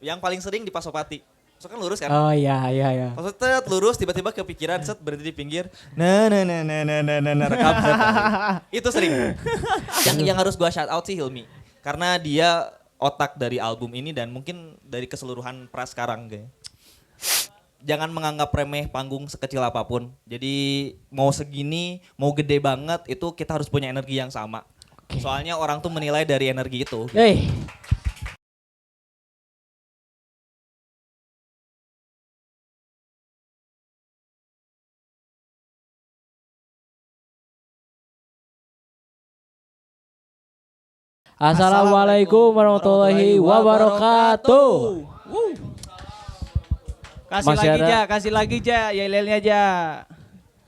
Yang paling sering di Pasopati. So kan lurus kan? Oh iya. Maksudnya lurus tiba-tiba kepikiran set berhenti di pinggir. Nah rekam set. Itu sering. yang harus gua shout out sih Hilmi. Karena dia otak dari album ini dan mungkin dari keseluruhan Pras sekarang guys. Jangan menganggap remeh panggung sekecil apapun. Jadi mau segini, mau gede banget itu kita harus punya energi yang sama. Oke. Soalnya orang tuh menilai dari energi itu. Hey. Assalamualaikum warahmatullahi wabarakatuh. Kasih Masih lagi ada? Ja, kasih lagi Ja, yel-yelnya Ja.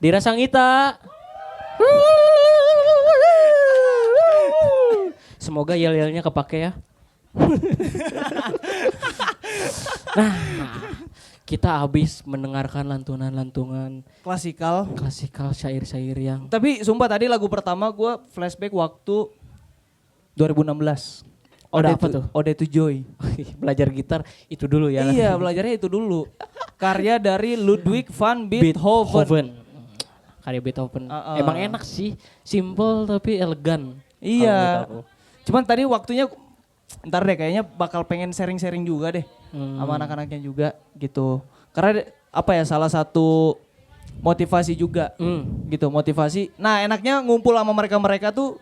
Dirasa ngita. Semoga yel-yelnya kepake ya. Nah, kita habis mendengarkan lantunan-lantunan Klasikal. klasikal syair-syair yang Tapi sumpah tadi lagu pertama gue flashback waktu 2016. Ode apa tuh? Ode to Joy. belajar gitar itu dulu ya. Iya, belajarnya itu dulu. Karya dari Ludwig van Beethoven. Karya Beethoven. Uh-uh. Emang enak sih, simple tapi elegan. Iya. Kalau menurut aku. Cuman tadi waktunya ntar deh kayaknya bakal pengen sharing-sharing juga deh sama anak-anaknya juga gitu. Karena apa ya salah satu motivasi juga gitu, motivasi. Nah, enaknya ngumpul sama mereka-mereka tuh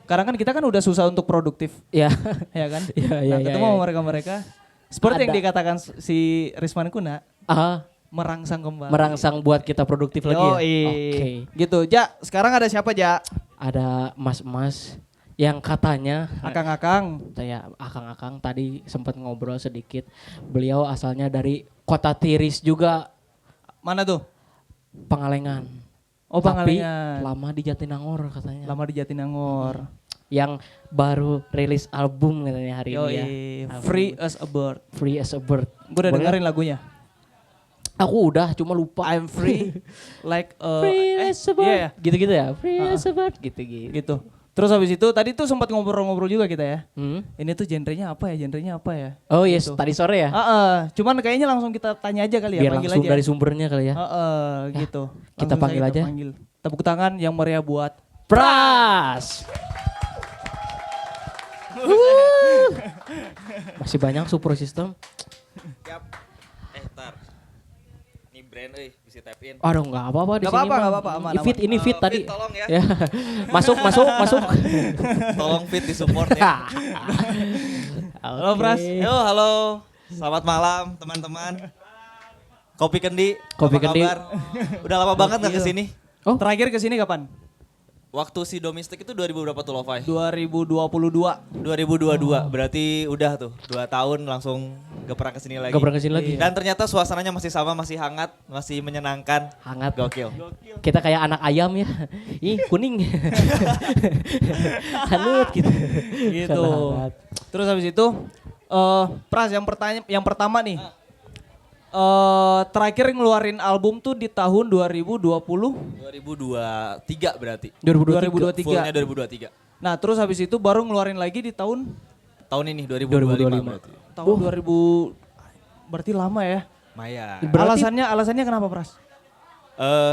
karena kan kita kan udah susah untuk produktif. Ya. Ya kan? Iya, Nah, ketemu sama mereka-mereka seperti yang Ada. dikatakan si Risman Kuna, Ah, merangsang kembali. merangsang buat kita produktif lagi ya. Yoi. Oke. Gitu. Ja, sekarang ada siapa Ja? Ada mas-mas yang katanya Akang-akang. saya akang-akang tadi sempat ngobrol sedikit. Beliau asalnya dari kota Tiris juga, Mana tuh? Pangalengan. Oh, Tapi Pangalengan. lama di Jatinangor katanya. Lama di Jatinangor. Yang baru rilis album katanya hari ini ya. Album Free as a bird. Free as a Bird. Gue udah Boleh? dengerin lagunya. Aku udah cuma lupa. I'm free like Free as a bird. iya ya, Gitu-gitu ya. Free as a bird gitu-gitu. gitu. Terus habis itu tadi tuh sempat ngobrol-ngobrol juga kita ya. Hmm? Ini tuh genrenya apa ya? Genrenya apa ya? Oh yes, Gitu. tadi sore ya. Cuman kayaknya langsung kita tanya aja kali ya, Biar panggil langsung aja. dari sumbernya kali ya. Gitu. kita Langsung panggil saja aja. Panggil. Tepuk tangan yang meriah buat Pras. Masih banyak support system. Yap. Tar. Ini brand bisa tap in. Aduh nggak apa-apa di Nggak sini. apa-apa, mah. nggak apa-apa, aman, Ini fit, aman. ini fit tadi. Fit, tolong ya. masuk. Tolong fit di support ya. Halo, Pras. Yo, halo. Selamat malam teman-teman. Kopi Kendi. Kopi apa Kendi. kabar? Udah lama banget nggak kesini. Oh, Terakhir kesini kapan? Waktu si domestik itu 2000 berapa tuh Lovai? 2022. 2022. Berarti udah tuh 2 tahun langsung gak pernah kesini lagi. nggak pernah kesini lagi. Dan ternyata suasananya masih sama, masih hangat, masih menyenangkan. Hangat. Gokil. Kita kayak anak ayam ya. Ih kuning. Hangat gitu. Gitu. Karena hangat. Terus habis itu Pras yang pertama nih. Terakhir ngeluarin album tuh di tahun 2020. 2023 berarti. 2023. Fullnya 2023. Nah, terus habis itu baru ngeluarin lagi di tahun Tahun ini 2025 berarti. tahun 2000 berarti lama ya. Maya. Berarti- Alasannya kenapa, Pras?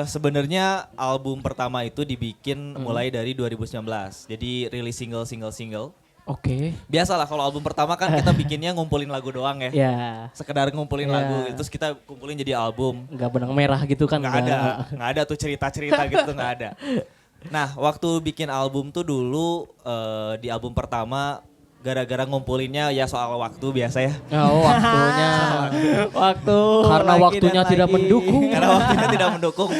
Sebenarnya album pertama itu dibikin mulai dari 2019. Jadi rilis single. Oke. Biasalah kalau album pertama kan kita bikinnya ngumpulin lagu doang ya. Ya. Sekedar ngumpulin Ya. lagu, terus kita kumpulin jadi album. Nggak benang merah gitu kan. Nggak ada tuh cerita-cerita gitu nggak ada. Nah waktu bikin album tuh dulu di album pertama gara-gara ngumpulinnya ya soal waktu biasa ya. Oh waktunya. Waktu Karena lagi waktunya dan tidak lagi. mendukung. Karena waktunya tidak mendukung.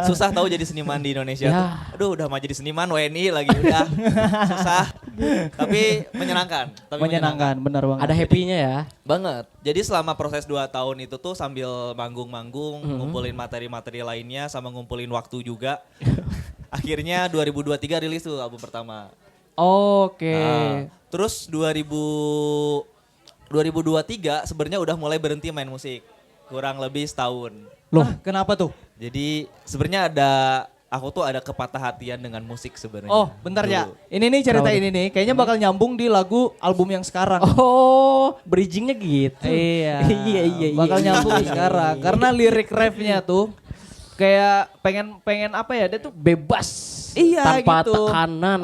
Susah tahu jadi seniman di Indonesia Ya. tuh. Aduh udah mau jadi seniman WNI lagi udah. Susah. Tapi menyenangkan. Menyenangkan, benar banget. Ada happy-nya ya. Banget. Jadi selama proses 2 tahun itu tuh sambil manggung-manggung, ngumpulin materi-materi lainnya sama ngumpulin waktu juga. Akhirnya 2023 rilis tuh album pertama. Oke. Nah, terus 2023 sebenarnya udah mulai berhenti main musik. Kurang lebih setahun. Loh, kenapa tuh? Jadi sebenarnya ada aku tuh ada kepatah hatian dengan musik sebenarnya. Oh, bentar ya. Dulu. Ini nih cerita Kenapa ini nih, kayaknya bakal nyambung di lagu album yang sekarang. Oh, bridgingnya gitu. Iya. Iya. Bakal nyambung Iya, sekarang. iya. Karena lirik refnya tuh kayak pengen apa ya? Dia tuh Bebas. iya tanpa gitu. tekanan.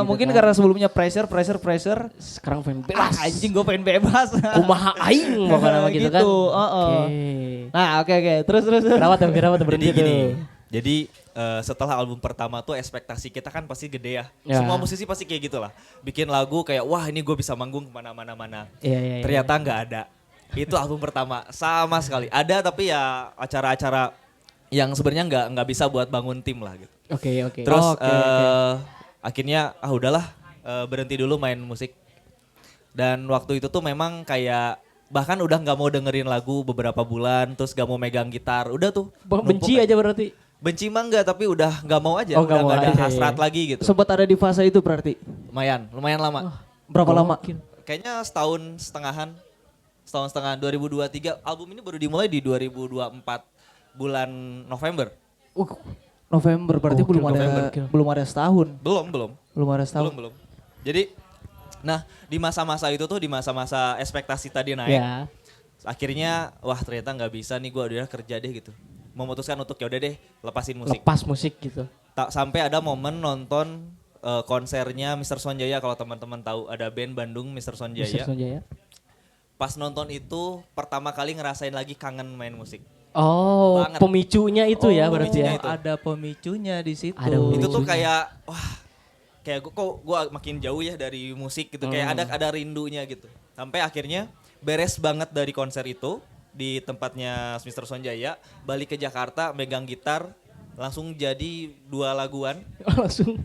Mungkin kan. karena sebelumnya pressure. Sekarang pengen bebas. Anjing gue pengen bebas. Kumaha aing pokoknya gitu, Gitu, kan. Oke. Nah, oke. Terus. Kenapa tuh berhenti Jadi gini. tuh? Jadi setelah album pertama tuh ekspektasi kita kan pasti gede ya. Ya. Semua musisi pasti kayak gitu lah. Bikin lagu kayak wah ini gue bisa manggung kemana-mana. Iya. Ternyata nggak ada. Itu album pertama sama sekali. Ada tapi ya acara-acara yang sebenarnya nggak bisa buat bangun tim lah gitu. Oke. Terus Oke. akhirnya udahlah berhenti dulu main musik. Dan waktu itu tuh memang kayak bahkan udah nggak mau dengerin lagu beberapa bulan, terus gak mau megang gitar, udah tuh. Benci numpuk aja berarti. Benci mah enggak, tapi udah nggak mau aja, Oh, udah nggak mau nggak ada aja, hasrat iya. lagi gitu. Sempat ada di fase itu berarti. Lumayan lama. Berapa lama? Kayaknya setahun setengahan 2023. Album ini baru dimulai di 2024 bulan November. November berarti Gokil, belum ada setahun. Belum Ada setahun. belum. Jadi, nah di masa-masa itu tuh, di masa-masa ekspektasi tadi naik, Ya. akhirnya wah ternyata nggak bisa nih, gue udah kerja deh gitu. Memutuskan untuk ya udah deh lepasin musik. Lepas musik gitu. Tak sampai ada momen nonton konsernya Mr. Sonjaya, kalau teman-teman tahu ada band Bandung Mr. Sonjaya. Mr. Sonjaya. Pas nonton itu pertama kali ngerasain lagi kangen main musik. Oh, Banget. pemicunya itu ya berarti ya. pemicunya itu. Ada pemicunya di situ. Ada pemicunya. Itu tuh kayak wah, kayak gue makin jauh ya dari musik gitu. Kayak ada rindunya gitu. Sampai akhirnya beres banget dari konser itu di tempatnya Mr. Sonjaya, balik ke Jakarta megang gitar, langsung jadi 2 laguan Langsung.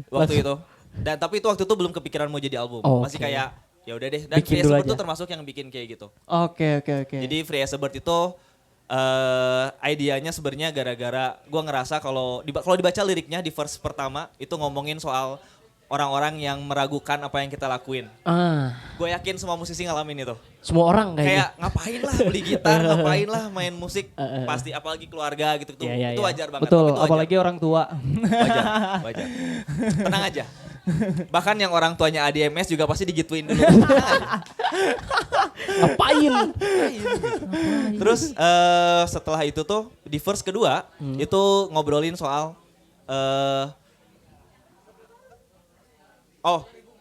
waktu itu. Dan tapi itu waktu itu belum kepikiran mau jadi album. Oh, Masih oke. kayak ya udah deh. Dan Bikin Free as dulu a Bird aja. tuh termasuk yang bikin kayak gitu. Oke. Jadi Free as a Bird itu idenya sebenarnya gara-gara gue ngerasa kalau dibaca liriknya di verse pertama itu ngomongin soal orang-orang yang meragukan apa yang kita lakuin. Gue yakin semua musisi ngalamin itu. Semua orang kayaknya. Kayak ngapain lah beli gitar, ngapain lah main musik, pasti apalagi keluarga gitu tuh. Iya, Itu iya. wajar banget. Betul, Tapi itu apalagi orang tua. wajar. Tenang aja. Bahkan yang orang tuanya ADMS juga pasti digituin dulu. Ngapain? Terus setelah itu tuh di verse kedua itu ngobrolin soal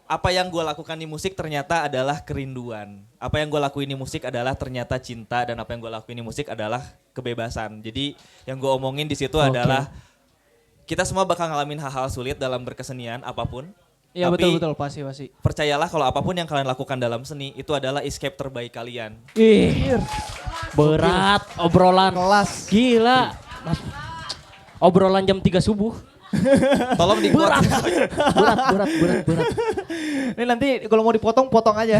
apa yang gue lakukan di musik ternyata adalah kerinduan. Apa yang gue lakuin di musik adalah ternyata cinta, dan apa yang gue lakuin di musik adalah kebebasan. Jadi yang gue omongin di situ adalah kita semua bakal ngalamin hal-hal sulit dalam berkesenian apapun. Iya Tapi betul pasti. percayalah kalau apapun yang kalian lakukan dalam seni itu adalah escape terbaik kalian. Ih, berat obrolan. Kelas. Gila. Obrolan jam 3 subuh. Tolong dibuat. Berat. Ini nanti kalau mau dipotong, potong aja.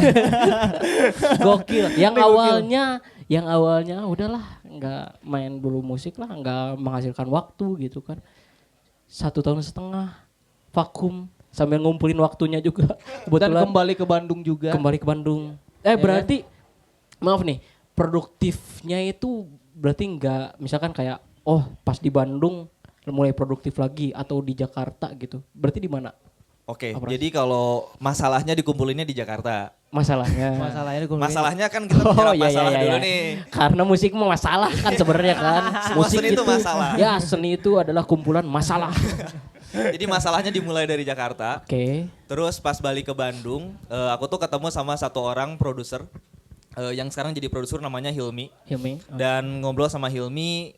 Gokil. Yang Ini gokil. awalnya udahlah nggak main dulu musik lah, nggak menghasilkan waktu gitu kan. 1,5 tahun vakum sambil ngumpulin waktunya juga. Dan Kebetulan kembali ke Bandung juga. kembali ke Bandung. Ya Berarti maaf nih, produktifnya itu berarti nggak misalkan kayak pas di Bandung mulai produktif lagi atau di Jakarta gitu. Berarti di mana? Oke, Apa? jadi kalau masalahnya dikumpulinnya di Jakarta. Masalahnya. Masalahnya kan kita bicara masalah dulu nih. Karena musik mah masalah kan sebenarnya kan. Semua seni itu masalah. Ya, seni itu adalah kumpulan masalah. Jadi masalahnya dimulai dari Jakarta. Oke. Terus pas balik ke Bandung, aku tuh ketemu sama satu orang produser yang sekarang jadi produser namanya Hilmi. Hilmi. Dan ngobrol sama Hilmi,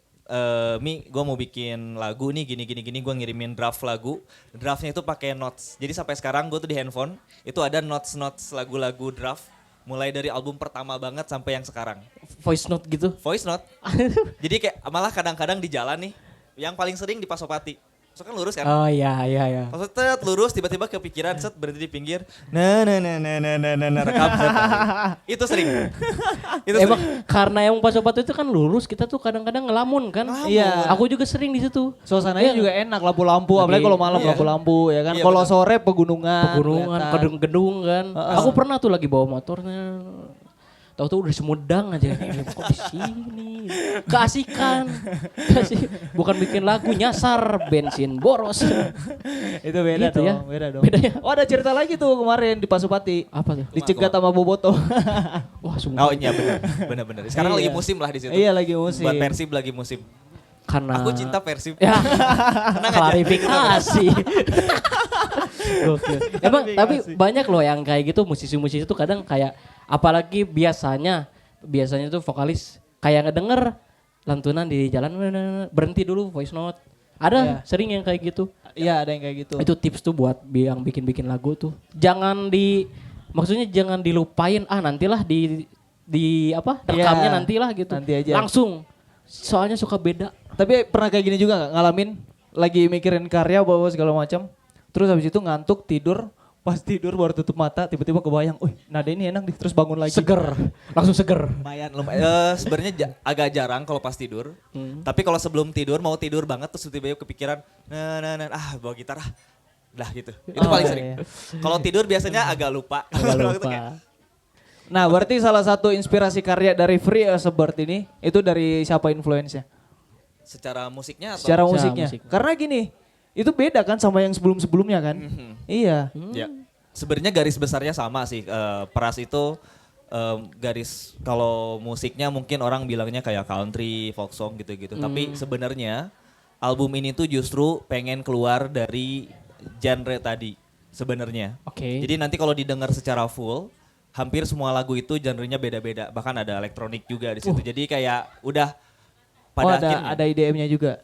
Mi, gue mau bikin lagu nih gini, gue ngirimin draft lagu. Draftnya itu pakai notes. Jadi sampai sekarang gue tuh di handphone itu ada notes lagu-lagu draft. Mulai dari album pertama banget sampai yang sekarang. Voice note gitu. Voice note. Jadi kayak malah kadang-kadang di jalan nih, yang paling sering di Pasopati. So kan lurus kan? Oh iya. Maksudnya lurus tiba-tiba kepikiran berhenti di pinggir. Nah rekam. Itu sering. Itu Emang sering. karena yang Pasopati itu kan lurus, kita tuh kadang-kadang ngelamun kan. Iya. Aku juga sering di situ. Suasananya Iya. juga enak, lampu-lampu, apalagi kalau malam Iya. lampu-lampu ya kan. Iya, Kalau benar. sore pegunungan, Pegunungan, kelihatan. gedung-gedung kan. Aku pernah tuh lagi bawa motornya. tahu-tahu udah Sumedang aja. Kok di sini? Keasikan. Bukan bikin lagu nyasar bensin boros. Itu beda Gitu dong, ya. beda dong. Beda ya? Oh ada cerita lagi tuh kemarin di Pasupati. Apa tuh? Dicegat sama Boboto. Wah, sumpah. Oh iya benar. Sekarang lagi Iya. musim lah di situ. Iya lagi musim. Buat Persib lagi musim. Karena Aku cinta Persib. Ya, Tenang aja. klarifikasi. Gokil. Emang Klarifikasi. tapi banyak loh yang kayak gitu musisi-musisi itu kadang kayak apalagi biasanya tuh vokalis kayak ngedenger lantunan di jalan berhenti dulu voice note. Ada Iya. sering yang kayak gitu. Iya ada yang kayak gitu. Itu tips tuh buat yang bikin-bikin lagu tuh. Maksudnya jangan dilupain nantilah di apa? Rekamnya Iya, nantilah gitu. nanti aja. Langsung. Soalnya suka beda. Tapi pernah kayak gini juga gak? Ngalamin lagi mikirin karya bawa segala macam. Terus habis itu ngantuk tidur. Pas tidur baru tutup mata tiba-tiba kebayang. Nada ini enak nih. Terus bangun lagi. Seger. Langsung seger. Lumayan. Sebenarnya agak jarang kalau pas tidur. Tapi kalau sebelum tidur mau tidur banget terus tiba-tiba kepikiran bawa gitar Dah gitu. Itu Oh, paling iya, sering. iya. Kalau tidur biasanya agak lupa. Agak Itu lupa. kayak, Nah berarti salah satu inspirasi karya dari Free as a Bird ini. Itu dari siapa influence-nya? secara musiknya atau Secara Secara musiknya. musik. Karena gini. Itu beda kan sama yang sebelum-sebelumnya kan? Iya. Ya. Sebenarnya garis besarnya sama sih. Pras itu garis kalau musiknya mungkin orang bilangnya kayak country, folk song gitu-gitu. Tapi sebenarnya album ini tuh justru pengen keluar dari genre tadi sebenarnya. Oke. Jadi nanti kalau didengar secara full, hampir semua lagu itu genrenya beda-beda. Bahkan ada elektronik juga di situ. Jadi kayak udah pada akhirnya. ada IDM-nya juga.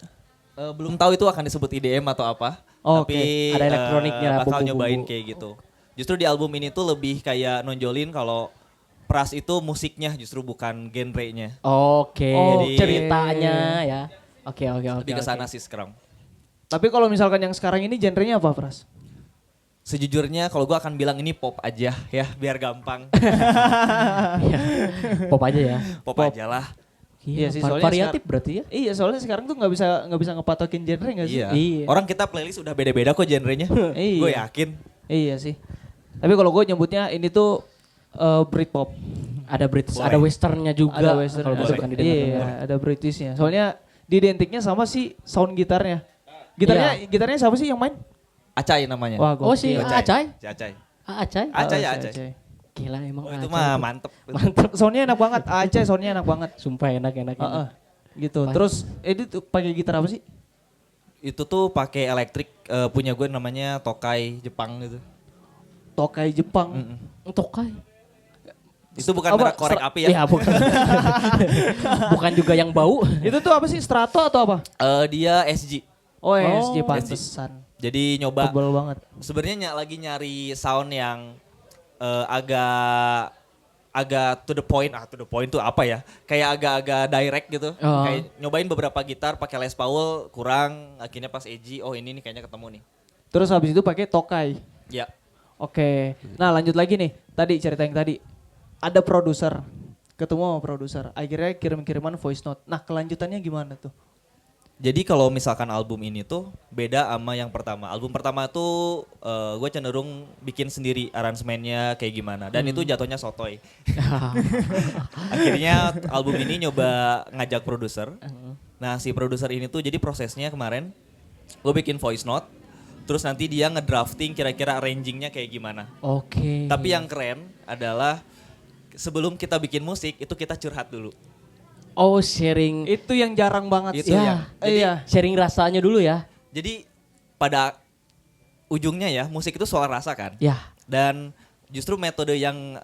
Belum tahu itu akan disebut IDM atau apa. Oh, tapi Ada elektroniknya, bakal bumbu-bumbu. nyobain kayak gitu. Justru di album ini tuh lebih kayak nonjolin kalau Pras itu musiknya justru bukan genrenya. Oke. Jadi- Ceritanya ya. Oke. Lebih ke sana sih sekarang. Tapi kalau misalkan yang sekarang ini genrenya apa Pras? Sejujurnya kalau gua akan bilang ini pop aja ya biar gampang. Pop aja ya. Pop aja lah. Iya sih, Iya, soalnya variatif berarti ya. Iya soalnya sekarang tuh nggak bisa ngepatokin genre nggak sih? Iya. Iya. Orang kita playlist udah beda-beda kok genrenya. Iya. Gue yakin. Iya sih. Tapi kalau gue nyebutnya ini tuh Britpop. Ada British, Boleh. ada westernnya juga. Ada western, Kalau ada, misalkan didengar. iya, ada Britishnya. Soalnya diidentiknya sama si sound gitarnya. Gitarnya siapa sih yang main? Acai namanya. Wah, Oh si gokil. Acai. Si Acai. Acai. Acai ya Oh, si Acai. Gila emang Oh, itu Acai mah tuh. mantep. Soundnya enak banget. Acai soundnya enak banget. Sumpah enak. Heeh. Gitu. Pas. Terus itu tuh pakai gitar apa sih? Itu tuh pakai elektrik punya gue namanya Tokai Jepang gitu. Tokai Jepang. Tokai. Itu bukan Apa, merek korek api ya. Ya bukan. Bukan juga yang bau. Itu tuh apa sih? Strato atau apa? Dia SG. Oh, Oh, SG pantesan. Jadi nyoba Tebal banget. sebenarnya lagi nyari sound yang agak to the point. To the point tuh apa ya? Kayak agak-agak direct gitu. Oh. Kayak nyobain beberapa gitar pakai Les Paul kurang, akhirnya pas SG ini nih kayaknya ketemu nih. Terus habis itu pakai Tokai. Ya. Oke. Nah, lanjut lagi nih. Tadi cerita yang tadi. Ada produser. Ketemu sama produser. Akhirnya kirim-kiriman voice note. Nah, kelanjutannya gimana tuh? Jadi kalau misalkan album ini tuh beda sama yang pertama. Album pertama tuh gue cenderung bikin sendiri aransemennya kayak gimana. Dan itu jatuhnya sotoy. Akhirnya album ini nyoba ngajak produser. Nah si produser ini tuh jadi prosesnya kemarin gue bikin voice note. Terus nanti dia ngedrafting kira-kira arrangingnya kayak gimana. Oke. Tapi yang keren adalah sebelum kita bikin musik itu kita curhat dulu. Oh sharing. Itu yang jarang banget Itu sih. yang- Jadi, iya. Sharing rasanya dulu ya. Jadi pada ujungnya ya musik itu soal rasa kan. Ya. Dan justru metode yang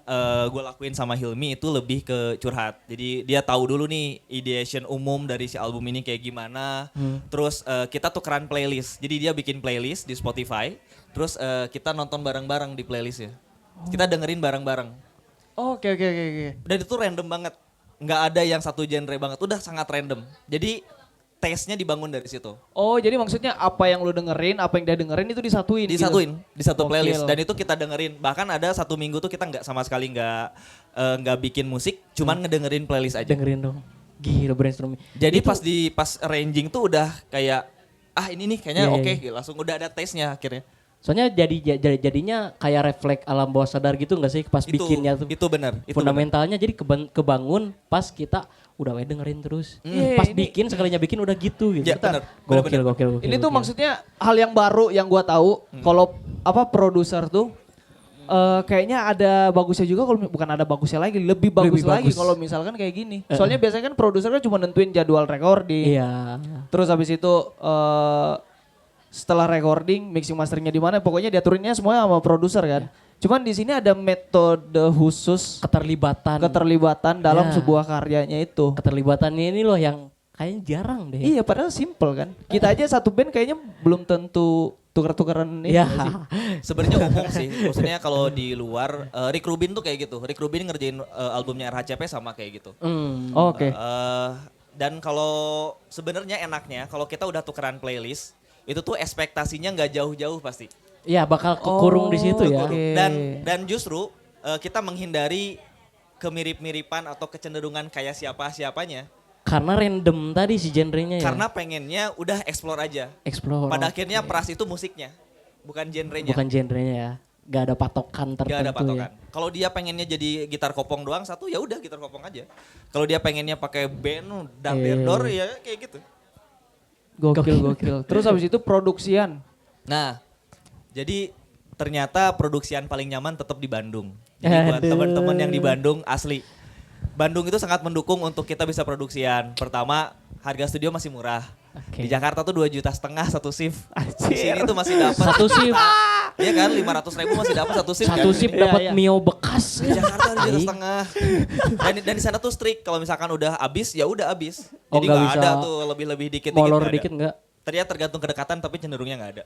gue lakuin sama Hilmi itu lebih ke curhat. Jadi dia tahu dulu nih ideation umum dari si album ini kayak gimana. Terus kita tukeran playlist. Jadi dia bikin playlist di Spotify. Terus kita nonton bareng-bareng di playlistnya. Kita dengerin bareng-bareng. Oke. Dan itu random banget. Nggak ada yang satu genre banget. Udah sangat random. Jadi taste-nya dibangun dari situ. Oh, jadi maksudnya apa yang lu dengerin, apa yang dia dengerin itu disatuin. Disatuin di satu Gokil. playlist dan itu kita dengerin. Bahkan ada satu minggu tuh kita nggak sama sekali nggak bikin musik, cuman ngedengerin playlist aja. Dengerin dong. Gila brainstorming. Jadi Itu- pas arranging tuh udah kayak ini nih kayaknya Iya, oke, iya. langsung udah ada taste-nya akhirnya. Soalnya jadinya kayak refleks alam bawah sadar gitu nggak sih pas bikinnya tuh. Itu benar. Fundamentalnya jadi kebangun pas kita udah dengerin terus. Pas bikin sekalinya bikin udah gitu. Ya, benar. Gokil. Ini tuh maksudnya hal yang baru yang gua tahu. Kalau produser tuh kayaknya ada bagusnya juga, kalau bukan ada bagusnya lagi, lebih bagus lagi kalau misalkan kayak gini. Soalnya biasanya kan produser kan cuma nentuin jadwal recording. Iya. Terus habis itu setelah recording, mixing masteringnya di mana, pokoknya diaturinnya semuanya sama produser kan. Cuman di sini ada metode khusus keterlibatan dalam sebuah karyanya itu. Keterlibatannya ini loh yang kayaknya jarang deh. Iya, padahal simple kan. Kita aja satu band kayaknya belum tentu tuker-tukeran ini. Iya. Sebenarnya umum sih. Maksudnya kalau di luar Rick Rubin tuh kayak gitu. Rick Rubin ngerjain albumnya RHCP sama kayak gitu. Oke. Dan kalau sebenarnya enaknya kalau kita udah tukeran playlist, itu tuh ekspektasinya nggak jauh-jauh pasti. Iya, bakal kekurung di situ ya. Okay. Dan justru kita menghindari kemirip-miripan atau kecenderungan kayak siapa-siapanya. Karena random tadi si genrenya ya. Karena pengennya udah explore aja. Explore. Pada akhirnya pras itu musiknya, bukan genrenya. Bukan genrenya ya. Gak ada patokan tertentu. Gak ada patokan. Ya. Kalau dia pengennya jadi gitar kopong doang satu, ya udah gitar kopong aja. Kalau dia pengennya pakai band dar dor ya kayak gitu. Gokil. Terus habis itu produksian. Nah, jadi ternyata produksian paling nyaman tetap di Bandung. Jadi buat teman-teman yang di Bandung asli. Bandung itu sangat mendukung untuk kita bisa produksian. Pertama, harga studio masih murah. Di Jakarta tuh 2,5 juta satu shift. Di sini tuh masih dapat satu shift. Iya kan, 500.000 masih dapat satu shift. Satu kan? shift dapat Mio bekas. Di Jakarta 2,5 juta. Dan di sana tuh strict, kalau misalkan udah habis ya udah habis. Oh, Jadi nggak ada tuh lebih-lebih dikit-dikit. Molor nggak ada. dikit enggak? Ternyata tergantung kedekatan tapi cenderungnya nggak ada.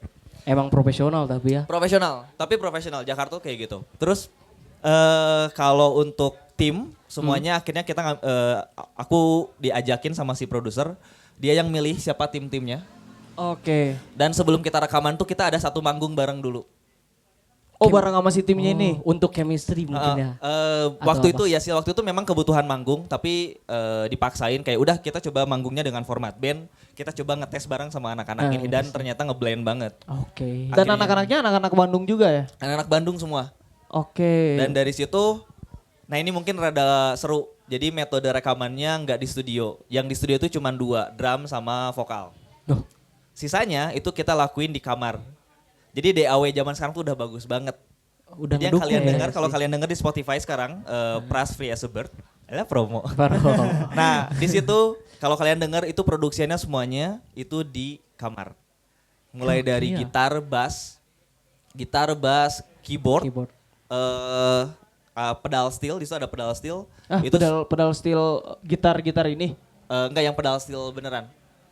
Emang profesional tapi ya. Profesional. Jakarta tuh kayak gitu. Terus kalau untuk tim semuanya akhirnya kita aku diajakin sama si produser, dia yang milih siapa tim-timnya. Oke. Dan sebelum kita rekaman tuh kita ada satu manggung bareng dulu. Oh, bareng sama si timnya ini. Untuk chemistry mungkin ya. Waktu itu memang kebutuhan manggung, tapi dipaksain kayak udah kita coba manggungnya dengan format band, kita coba ngetes bareng sama anak-anak ini dan ternyata ngeblend banget. Oke. Dan anak-anaknya anak-anak Bandung juga ya? Anak-anak Bandung semua. Oke. Dan dari situ, nah ini mungkin rada seru. Jadi metode rekamannya nggak di studio. Yang di studio itu cuma 2, drum sama vokal. Sisanya itu kita lakuin di kamar. Jadi DAW zaman sekarang tuh udah bagus banget. Udah yang kalian dengar, kalau kalian dengar di Spotify sekarang, Pras Free as a Bird, adalah promo. Nah di situ kalau kalian dengar itu produksinya semuanya itu di kamar. Mulai dari gitar, bass, keyboard. Pedal steel, di situ ada pedal steel. Itu pedal steel gitar ini. Enggak, yang pedal steel beneran.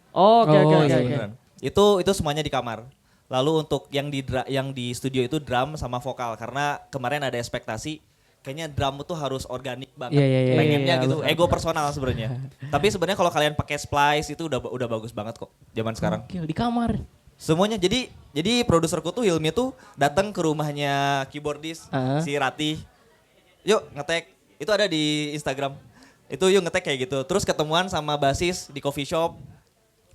Oke. Beneran. Itu semuanya di kamar. Lalu untuk yang di studio itu drum sama vokal, karena kemarin ada ekspektasi kayaknya drum itu harus organik banget. Pengennya gitu, ego personal sebenarnya. Tapi sebenarnya kalau kalian pakai splice itu udah bagus banget kok zaman sekarang. Di kamar. Semuanya jadi produserku tuh Hilmi tuh datang ke rumahnya keyboardis si Ratih. Yuk ngetek, itu ada di Instagram. Itu yuk ngetek kayak gitu. Terus ketemuan sama basis di coffee shop.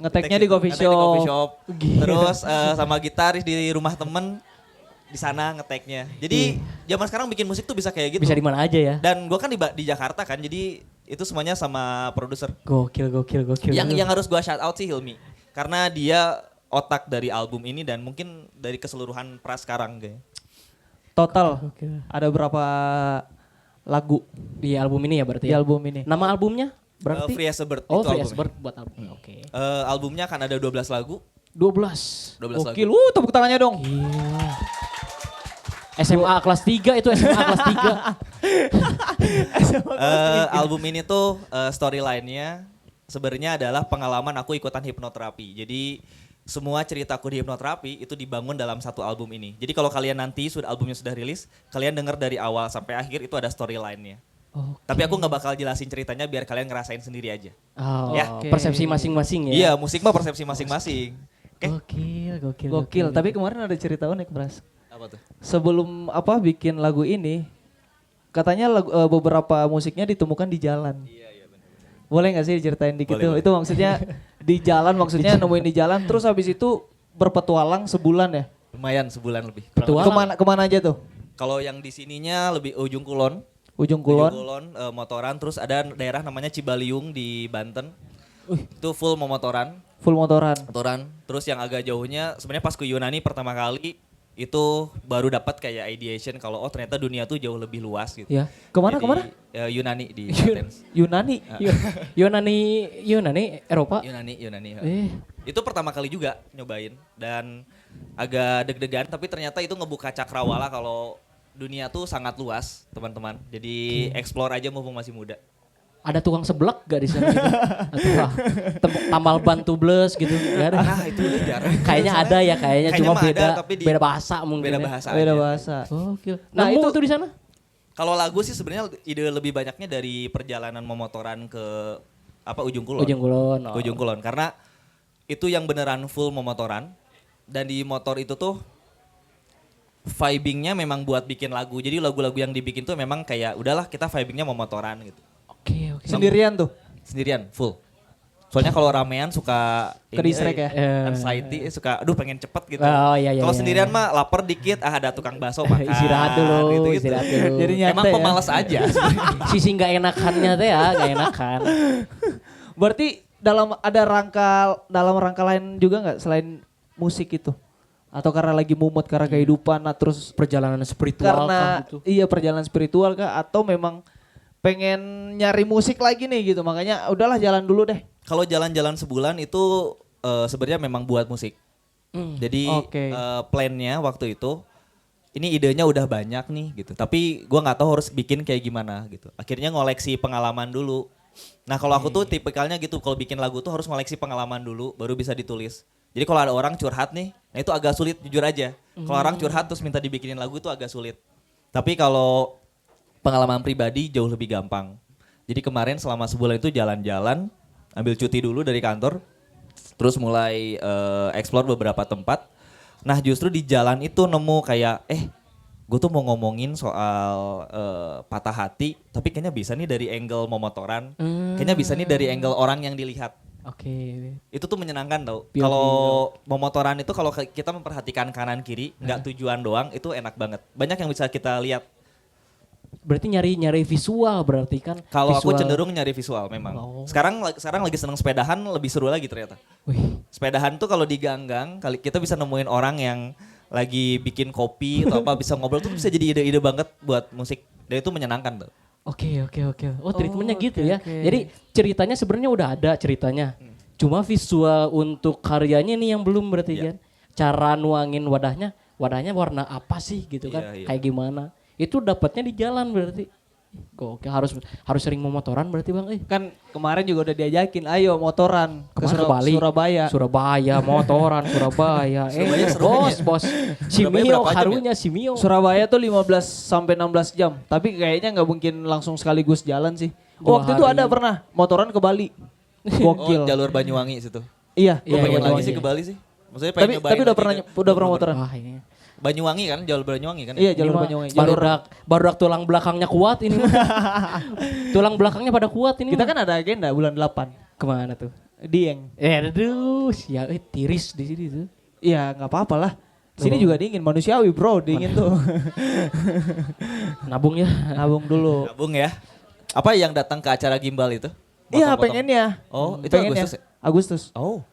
Ngeteknya di coffee shop. Terus sama gitaris di rumah temen di sana ngeteknya. Jadi zaman sekarang bikin musik tuh bisa kayak gitu. Bisa di mana aja ya. Dan gue kan di Jakarta kan, jadi itu semuanya sama produser. Gokil. Yang harus gue shout out sih Hilmi. Karena dia otak dari album ini dan mungkin dari keseluruhan Pras sekarang kayaknya. Total ada berapa lagu di album ini ya berarti di album ini? Nama albumnya berarti? Free as a Bird. Oh, Free as a Bird buat album. Oke. Albumnya akan ada 12 lagu. 12 Gokil. Tepuk tangannya dong. Gila. SMA kelas 3 itu SMA kelas 3. Album ini tuh storyline-nya sebenarnya adalah pengalaman aku ikutan hipnoterapi. Jadi semua ceritaku di hipnoterapi itu dibangun dalam satu album ini. Jadi kalau kalian nanti albumnya sudah rilis, kalian dengar dari awal sampai akhir itu ada storyline-nya. Tapi aku nggak bakal jelasin ceritanya biar kalian ngerasain sendiri aja. Persepsi masing-masing ya. Iya, musik mah persepsi masing-masing. Gokil. Tapi kemarin ada cerita unik, Pras. Apa tuh? Sebelum bikin lagu ini, katanya beberapa musiknya ditemukan di jalan. Iya, benar. Boleh nggak sih diceritain dikit tuh? Itu maksudnya di jalan, nemuin di jalan, terus habis itu berpetualang sebulan ya? Lumayan sebulan lebih. Petualang. Kemana aja tuh? Kalau yang di sininya lebih Ujung Kulon. Ujung Kulon. Motoran, terus ada daerah namanya Cibaliung di Banten. Itu full memotoran. Full motoran. Terus yang agak jauhnya sebenarnya pas ke Yunani pertama kali itu baru dapat kayak ideation kalau ternyata dunia tuh jauh lebih luas gitu. Ya. Kemana? Yunani di Athens. Yunani. Yunani Eropa. Yunani. Itu pertama kali juga nyobain dan agak deg-degan tapi ternyata itu ngebuka cakrawala kalau dunia tuh sangat luas, teman-teman. Jadi explore aja mumpung masih muda. Ada tukang seblak gak di sana gitu? Atau tambal ban tubles gitu? Gak ada. Nah, itu udah jarang. Kayaknya ada ya, kayaknya cuma mah beda ada, tapi beda bahasa mungkin. Beda ya. bahasa. Beda aja. bahasa. Oke. Nah, Nemu itu tuh di sana? Kalau lagu sih sebenarnya ide lebih banyaknya dari perjalanan memotoran ke Ujung Kulon. Ujung Kulon. Oh. Ujung Kulon karena itu yang beneran full memotoran dan di motor itu tuh vibingnya memang buat bikin lagu. Jadi lagu-lagu yang dibikin tuh memang kayak udahlah kita vibingnya memotoran gitu. Oke. Sendirian tuh. Sendirian full. Soalnya kalau ramean suka Ke-distract ya? anxiety, suka aduh pengen cepet gitu. Oh, iya, Kalau iya, sendirian iya. mah lapar dikit, ada tukang bakso makan. Istirahat dulu, istirahat dulu. Jadi nyantai Emang ya. pemalas aja. Sisi nggak enakannya teh ya, nggak enakan. Berarti dalam rangka lain juga nggak selain musik itu? Atau karena lagi mumet karena kehidupan, nah terus Perjalanan spiritual karena kah gitu? iya perjalanan spiritual kah? Atau memang pengen nyari musik lagi nih gitu, makanya udahlah jalan dulu deh. Kalau jalan-jalan sebulan itu sebenarnya memang buat musik. Jadi Oke. plannya waktu itu ini idenya udah banyak nih gitu. Tapi gua nggak tahu harus bikin kayak gimana gitu. Akhirnya ngoleksi pengalaman dulu. Nah kalau aku tuh tipikalnya gitu. Kalau bikin lagu tuh harus ngoleksi pengalaman dulu baru bisa ditulis. Jadi kalau ada orang curhat nih, nah itu agak sulit jujur aja. Kalau orang curhat terus minta dibikinin lagu itu agak sulit. Tapi kalau pengalaman pribadi jauh lebih gampang. Jadi kemarin selama sebulan itu jalan-jalan, ambil cuti dulu dari kantor, terus mulai explore beberapa tempat. Nah justru di jalan itu nemu kayak, gue tuh mau ngomongin soal patah hati, tapi kayaknya bisa nih dari angle memotoran, kayaknya bisa nih dari angle orang yang dilihat. Oke. Itu tuh menyenangkan tau. POV Kalau memotoran itu kalau kita memperhatikan kanan kiri, nggak tujuan doang, itu enak banget. Banyak yang bisa kita lihat. Berarti nyari visual berarti kan? Kalau aku Visual. cenderung nyari visual memang. Oh. Sekarang lagi seneng sepedahan lebih seru lagi ternyata. Wih. Sepedahan tuh kalau di gang-gang kali kita bisa nemuin orang yang lagi bikin kopi atau apa bisa ngobrol tuh bisa jadi ide-ide banget buat musik. Dan itu menyenangkan tuh. Oke. Oh, treatmentnya gitu oke, ya. oke. Jadi ceritanya sebenarnya udah ada ceritanya. Cuma visual untuk karyanya nih yang belum berarti Iya. kan. Cara nuangin wadahnya warna apa sih gitu kan? Iya, iya. Kayak gimana? Itu dapatnya di jalan berarti. Oke, harus sering memotoran berarti Bang. Kan kemarin juga udah diajakin, ayo motoran ke Kemana ke Bali? Surabaya. Surabaya, motoran Surabaya. Surabaya serunya. Bos. Surabaya Simio, berapa jam harunya Simio. Surabaya tuh 15 sampai 16 jam, tapi kayaknya nggak mungkin langsung sekaligus jalan sih. 2 Waktu itu hari. ada pernah motoran ke Bali. Gokil. Oh, jalur Banyuwangi situ. Iya, Gue Iya, pengen iya, lagi iya. sih ke Bali sih. Maksudnya pengen tapi nyobain udah lagi pernah ke- motoran. Wah, ini. Banyuwangi kan, jalur Banyuwangi kan. Iya, Ini jalur mah Banyuwangi. Jalur barudak tulang belakangnya kuat ini mah. Tulang belakangnya pada kuat ini. kita mah. kan ada agenda bulan 8. Kemana tuh? Dieng. Aduh, ya tiris di sini tuh. Iya, nggak apa-apa lah. Sini juga dingin, manusiawi bro, dingin tuh. Nabung ya. Nabung dulu. Gabung ya. Apa yang datang ke acara gimbal itu? Iya, Potong-potong. pengennya. Oh, itu Pengennya. Agustus ya? Agustus. Oh.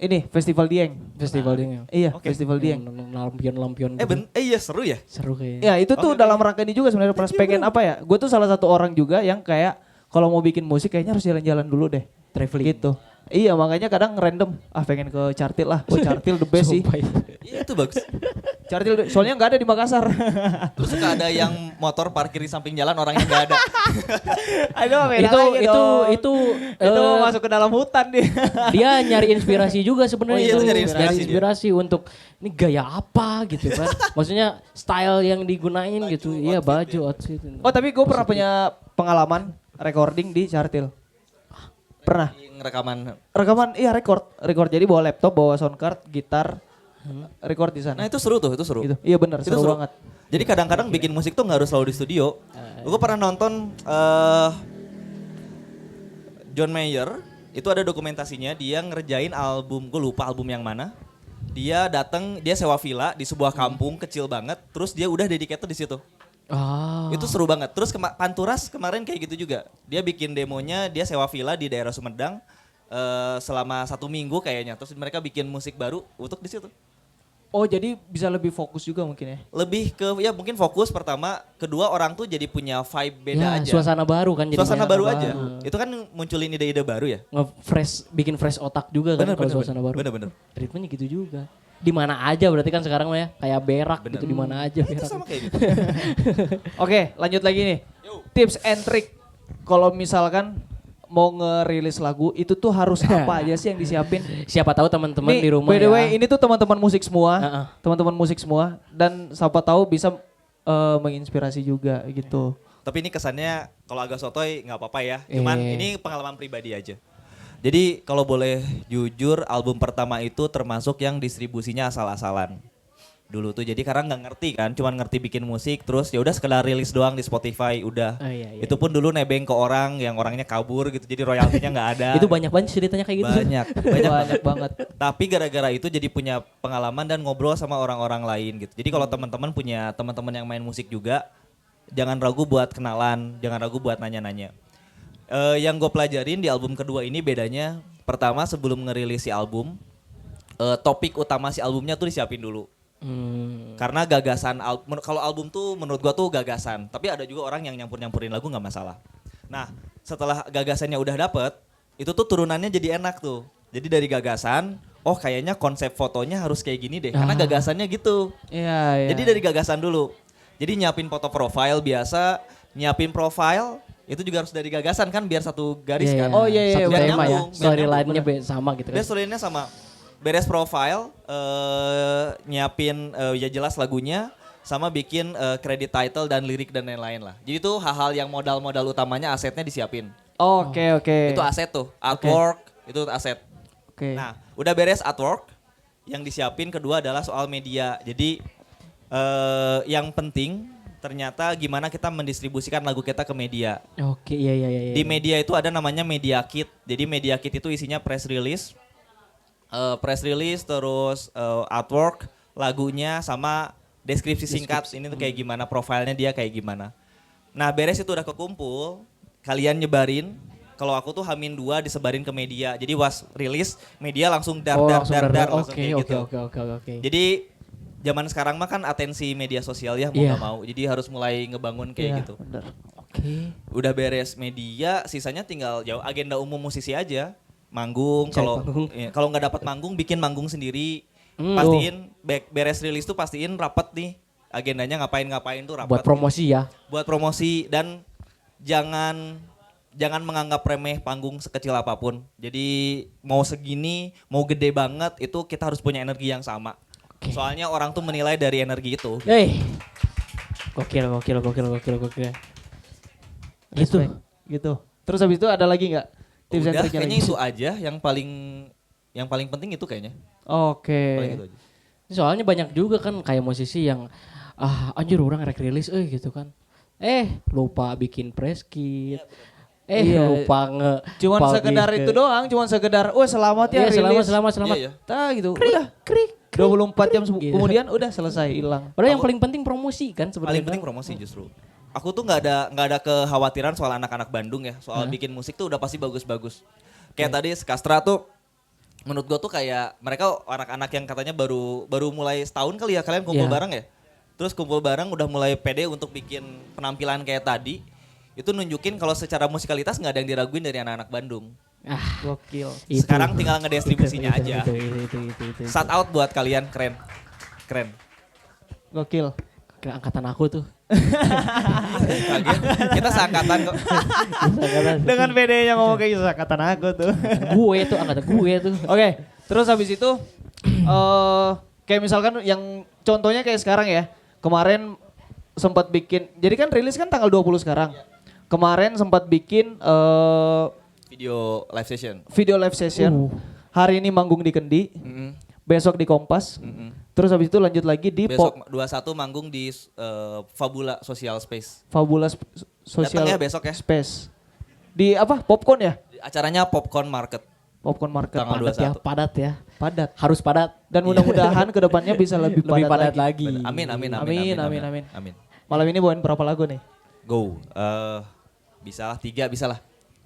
Ini Festival Dieng. Festival dia. Iya, Oke. Festival Dieng. Lampion-lampion. gitu. Iya seru ya. Seru kayaknya. Ya itu tuh dalam rangka ini juga sebenarnya pas pengen apa ya. Gue tuh salah satu orang juga yang kayak kalau mau bikin musik kayaknya harus jalan-jalan dulu deh. Traveling. Gitu. Iya makanya kadang random. Pengen ke Cartil lah. Oh Cartil the best sih. Sumpah itu. Iya itu bagus. Cartil soalnya nggak ada di Makassar. Terus suka ada yang motor parkir di samping jalan orangnya nggak ada. Aduh Itu itu mau masuk ke dalam hutan dia. dia nyari inspirasi juga sebenarnya. Oh iya, itu nyari inspirasi dia. inspirasi untuk ini gaya apa gitu kan. Maksudnya style yang digunain gitu. Iya baju outfit. Oh tapi gue pernah punya pengalaman recording di Cartil. Pernah. Rekaman. Rekaman iya record jadi bawa laptop, bawa sound card, gitar, record di sana. Nah itu seru tuh, itu seru. Gitu. Iya benar, Itu seru banget. Jadi kadang-kadang bikin musik tuh nggak harus selalu di studio. Gue pernah nonton John Mayer, itu ada dokumentasinya dia ngerjain album, gue lupa album yang mana. Dia datang, dia sewa villa di sebuah kampung kecil banget, terus dia udah dedicated di situ. Itu seru banget. Terus Panturas kemarin kayak gitu juga. Dia bikin demonya, dia sewa villa di daerah Sumedang selama 1 minggu kayaknya. Terus mereka bikin musik baru untuk di situ. Oh jadi bisa lebih fokus juga mungkin ya? Lebih ke ya mungkin fokus pertama, kedua orang tuh jadi punya vibe beda Ya, aja. suasana baru kan jadinya. Suasana baru aja. Itu kan munculin ide-ide baru ya. Bikin fresh otak juga kan kalau suasana baru. Bener. Treatmentnya gitu juga. Di mana aja berarti kan sekarang mah ya, kayak berak gitu di mana aja Itu berak. sama kayak gitu. Oke, lanjut lagi nih. Tips and trick kalau misalkan mau ngerilis lagu itu tuh harus apa aja sih yang disiapin? Siapa tahu teman-teman Nih, di rumah by the way, ya. ini tuh teman-teman musik semua, Heeh. teman-teman musik semua, dan siapa tahu bisa menginspirasi juga gitu. Tapi ini kesannya kalau agak sotoy nggak apa-apa ya. Cuman Iya. ini pengalaman pribadi aja. Jadi kalau boleh jujur, album pertama itu termasuk yang distribusinya asal-asalan. Dulu tuh jadi karena nggak ngerti kan, cuman ngerti bikin musik, terus ya udah sekedar rilis doang di Spotify udah. Iya. Itu pun dulu nebeng ke orang yang orangnya kabur gitu, jadi royaltinya nggak ada. Itu banyak banget ceritanya kayak gitu. banyak Banyak banget. Tapi gara-gara itu jadi punya pengalaman dan ngobrol sama orang-orang lain gitu. Jadi kalau teman-teman punya teman-teman yang main musik juga, jangan ragu buat kenalan, jangan ragu buat nanya-nanya. Yang gue pelajarin di album kedua ini bedanya, pertama sebelum ngerilis si album, topik utama si albumnya tuh disiapin dulu. Karena gagasan, kalau album tuh menurut gue tuh gagasan, tapi ada juga orang yang nyampur-nyampurin lagu nggak masalah. Nah setelah gagasannya udah dapet, itu tuh turunannya jadi enak tuh. Jadi dari gagasan, oh kayaknya konsep fotonya harus kayak gini deh, karena gagasannya gitu. Iya. Jadi dari gagasan dulu. Jadi nyiapin foto profile biasa, nyiapin profile itu juga harus dari gagasan kan biar satu garis kan. Oh, iya, Satu biar tema ya. nyambung, biar Storyline-nya nyambung. sama gitu kan. Biar storyline-nya sama. Beres profile, nyiapin ya jelas lagunya, sama bikin credit title dan lirik dan lain-lain lah. Jadi itu hal-hal yang modal-modal utamanya asetnya disiapin. Oke. Itu aset tuh, artwork itu aset. Oke. Nah, udah beres artwork, yang disiapin kedua adalah soal media. Jadi yang penting ternyata gimana kita mendistribusikan lagu kita ke media. Oke, iya. Di media itu ada namanya media kit. Jadi media kit itu isinya press release, terus artwork, lagunya sama deskripsi singkat. Ini tuh kayak gimana, profilnya dia kayak gimana. Nah beres itu udah kekumpul, kalian nyebarin. Kalau aku tuh H-2 disebarin ke media. Jadi was rilis, media langsung dar langsung kayak gitu. Oke. Jadi zaman sekarang mah kan atensi media sosial ya mau Iya. nggak mau. Jadi harus mulai ngebangun kayak gitu. Bener. Oke. Udah beres media, sisanya tinggal jauh agenda umum musisi aja. Manggung, Cari kalau panggung. kalau nggak dapat manggung bikin manggung sendiri. Hmm. Pastiin beres rilis tuh pastiin rapat nih. Agendanya ngapain tuh rapat. Buat promosi ya. Buat promosi dan jangan menganggap remeh panggung sekecil apapun. Jadi mau segini, mau gede banget itu kita harus punya energi yang sama. Oke. Soalnya orang tuh menilai dari energi itu. Gokil. Gitu. Respect. Gitu. Terus habis itu ada lagi nggak tips and Udah triknya kayaknya lagi? itu aja yang paling penting itu kayaknya. Oke. Paling itu aja. Soalnya banyak juga kan kayak musisi yang anjir orang rek rilis gitu kan. Lupa bikin press kit. Iya. Lupa Cuman publish sekedar ke- itu doang, selamat ya Iya, rilis. selamat. Iya, iya. Tah gitu. Udah. 24 jam Gitu. kemudian udah selesai hilang. Padahal yang paling penting promosi kan sebenarnya. Paling penting promosi justru. Aku tuh nggak ada kekhawatiran soal anak-anak Bandung ya. Soal bikin musik tuh udah pasti bagus-bagus. Kayak tadi Skastra tuh menurut gua tuh kayak mereka anak-anak yang katanya baru mulai setahun kali ya kalian kumpul Iya. bareng ya. Terus kumpul bareng udah mulai pede untuk bikin penampilan kayak tadi. Itu nunjukin kalau secara musikalitas nggak ada yang diraguin dari anak-anak Bandung. Gokil. Itu. Sekarang tinggal ngedistribusinya Itu, aja. Itu. Shout out buat kalian, keren. Gokil. Kayak angkatan aku tuh. Kaget. Kita seangkatan kok. Dengan bedanya ngomong kayak gitu angkatan aku tuh. Angkatan gue tuh. Oke, terus habis itu kayak misalkan yang contohnya kayak sekarang ya. Kemarin sempat bikin, jadi kan rilis kan tanggal 20 sekarang. Kemarin sempat bikin Video live session. video live session. Hari ini manggung di Kendi, besok di Kompas. Terus habis itu lanjut lagi di Besok 21 manggung di Fabula Social Space. Fabulous Social Datang ya besok ya. Space. Di apa? Popcorn ya? Acaranya Popcorn Market. Popcorn Market. Tanggal Padat ya, 21. padat ya. Padat. Harus padat. Dan mudah-mudahan kedepannya bisa lebih Lebih padat lagi. lagi. Amin. Amin. Malam ini bawain berapa lagu nih? Go. Bisa lah 3 bisa lah.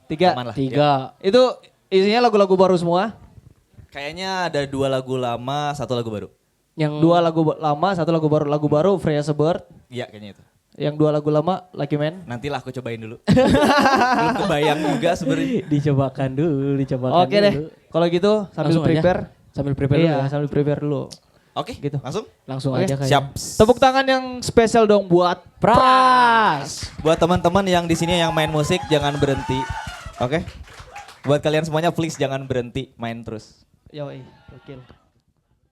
3. Aman lah. 3. Itu isinya lagu-lagu baru semua. Kayaknya ada 2 lagu lama, 1 lagu baru. Yang 2 lagu lama, 1 lagu baru. Lagu baru Free as a Bird. Iya kayaknya itu. Yang 2 lagu lama Lucky Man. Nantilah aku cobain dulu. Belum kebayang juga sebenarnya. dicobakan dulu. Oke deh. Kalau gitu sambil Langsung aja. prepare. Sambil prepare dulu Iya, ya. sambil prepare dulu. Oke, Gitu. langsung. Langsung Oke, aja kayak. Siap. Tepuk tangan yang spesial dong buat Pras. Buat teman-teman yang di sini yang main musik jangan berhenti. Oke? Buat kalian semuanya please jangan berhenti main terus. Yoi, gokil.